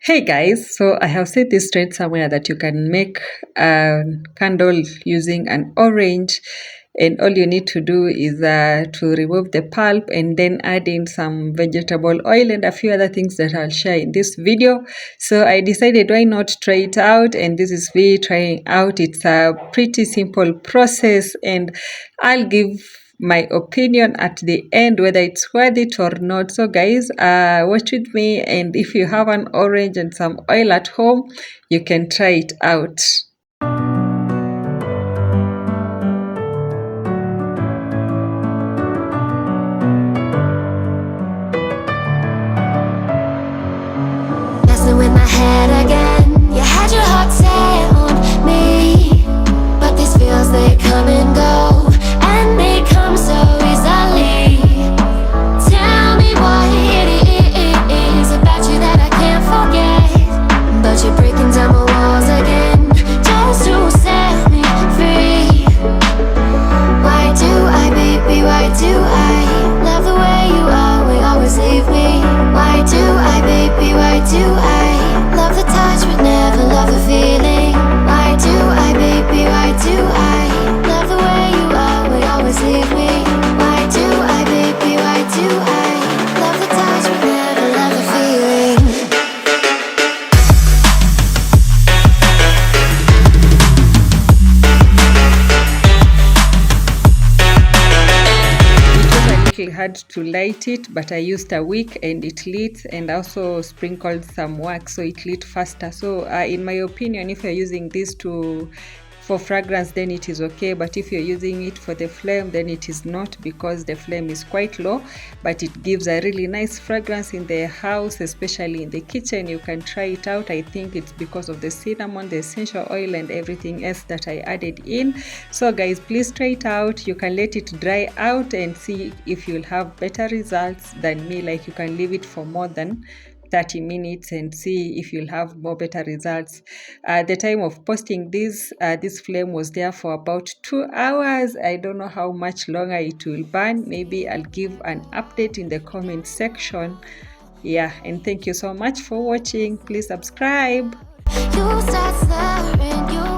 Hey guys, so I have said this trend somewhere that you can make a candle using an orange, and all you need to do is to remove the pulp and then add in some vegetable oil and a few other things that I'll share in this video. So I decided why not try it out, and this is me trying out. It's a pretty simple process, and I'll give my opinion at the end whether it's worth it or not. So guys, watch with me, and if you have an orange and some oil at home, you can try it out. Messing with my head again. You had your heart set on me, but these feels, they come and go, and they come so easily. Tell me what it is about you that I can't forget, but you're breaking down my walls again, just to set me free. Why do I, baby, why do I love the way you always leave me? Why do I, baby, why do I love the touch but never love the feeling? Why do I, baby, why do I love the way you always leave me? Why do I, baby, why do I love the touch but never love the feeling? Hard to light it, but I used a wick and it lit, and also sprinkled some wax so it lit faster. So in my opinion, if you're using this for fragrance, then it is okay, but if you're using it for the flame, then it is not, because the flame is quite low, but it gives a really nice fragrance in the house, especially in the kitchen. You can try it out. I think it's because of the cinnamon, the essential oil, and everything else that I added in. So guys, please try it out. You can let it dry out and see if you'll have better results than me. Like, you can leave it for more than 30 minutes and see if you'll have more better results. At the time of posting this flame was there for about 2 hours. I don't know how much longer it will burn. Maybe I'll give an update in the comment section. Yeah, and thank you so much for watching. Please subscribe. You start slurring, you